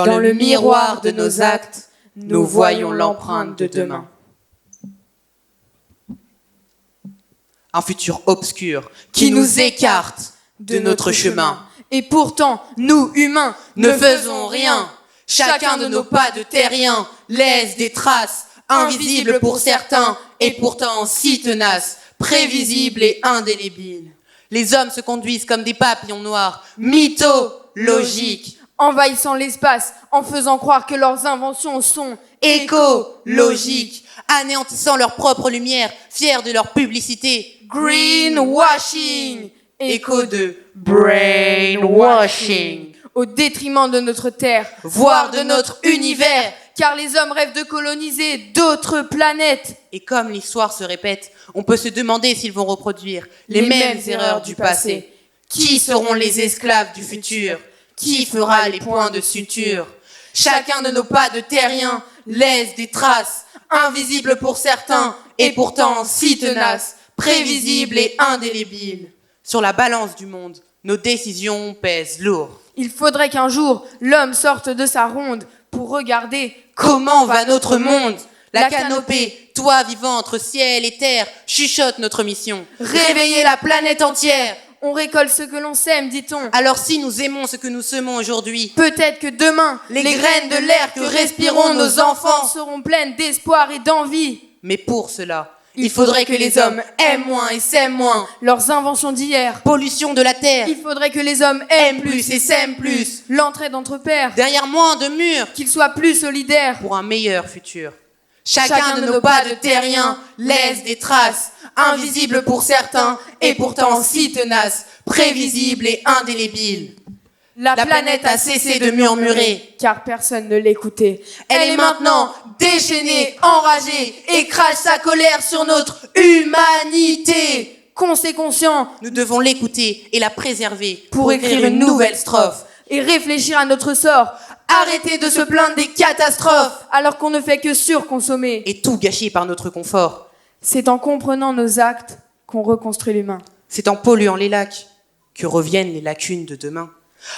Dans le miroir de nos actes, nous voyons l'empreinte de demain. Un futur obscur qui nous écarte de notre chemin. Et pourtant, nous, humains, Ne faisons rien. Chacun de nos pas de terrien laisse des traces, invisibles pour certains et pourtant si tenaces, prévisibles et indélébiles. Les hommes se conduisent comme des papillons noirs, mythologiques, envahissant l'espace, en faisant croire que leurs inventions sont écologiques, anéantissant leur propre lumière, fiers de leur publicité. greenwashing, Écho de brainwashing, au détriment de notre terre, voire de notre univers. car les hommes rêvent de coloniser d'autres planètes. Et comme l'histoire se répète, on peut se demander s'ils vont reproduire les mêmes erreurs du passé. Qui seront les esclaves du futur? Qui fera les points de suture? Chacun de nos pas de terriens laisse des traces, invisibles pour certains et pourtant si tenaces, prévisibles et indélébiles. Sur la balance du monde, nos décisions pèsent lourd. Il faudrait qu'un jour, l'homme sorte de sa ronde pour regarder Comment va notre monde? La canopée, toit vivant entre ciel et terre, chuchote notre mission. Réveiller la planète entière. on récolte ce que l'on sème, dit-on. Alors si nous aimons ce que nous semons aujourd'hui, Peut-être que demain, les graines de l'air que respireront nos enfants seront pleines d'espoir et d'envie. Mais pour cela, il faudrait que les hommes aiment moins et s'aiment moins. Leurs inventions d'hier. Pollution de la terre. Il faudrait que les hommes Aiment plus et s'aiment plus. l'entraide entre pairs. Derrière moins de murs. Qu'ils soient plus solidaires. Pour un meilleur futur. Chacun de nos pas de terriens laisse des traces, invisibles pour certains et pourtant si tenaces, prévisibles et indélébiles. La planète a cessé de murmurer, car personne ne l'écoutait. Elle est maintenant déchaînée, enragée, et crache sa colère sur notre humanité. Qu'on s'est conscient Nous devons l'écouter et la préserver pour écrire une nouvelle strophe et réfléchir à notre sort, Arrêtez de se plaindre des catastrophes alors qu'on ne fait que surconsommer. et tout gâché par notre confort. C'est en comprenant nos actes qu'on reconstruit l'humain. C'est en polluant les lacs que reviennent les lacunes de demain.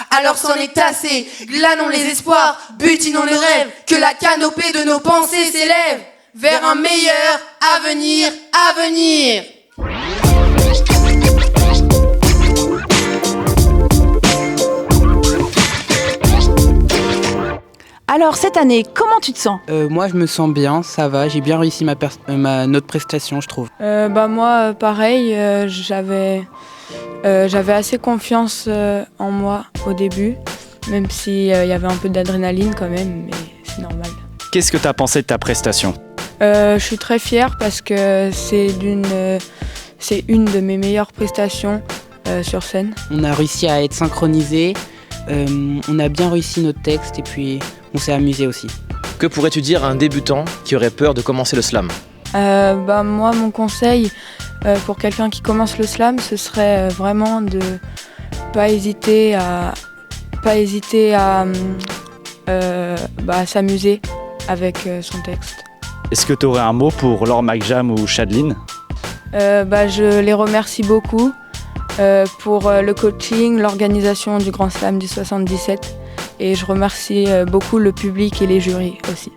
Alors c'en est assez, glanons les espoirs, butinons les rêves, que la canopée de nos pensées s'élève vers un meilleur avenir à venir. Alors cette année, comment tu te sens ? Moi je me sens bien, ça va, j'ai bien réussi notre prestation je trouve. Moi pareil, j'avais assez confiance en moi au début, même s'il y avait un peu d'adrénaline quand même, mais c'est normal. Qu'est-ce que tu as pensé de ta prestation ? Je suis très fière parce que c'est une de mes meilleures prestations sur scène. On a réussi à être synchronisés, on a bien réussi notre texte et puis on s'est amusé aussi. Que pourrais-tu dire à un débutant qui aurait peur de commencer le slam ? Moi, mon conseil pour quelqu'un qui commence le slam, ce serait vraiment de pas hésiter à s'amuser avec son texte. Est-ce que tu aurais un mot pour Laure McJam ou Chadline ? Je les remercie beaucoup pour le coaching, l'organisation du Grand Slam du 77 et je remercie beaucoup le public et les jurys aussi.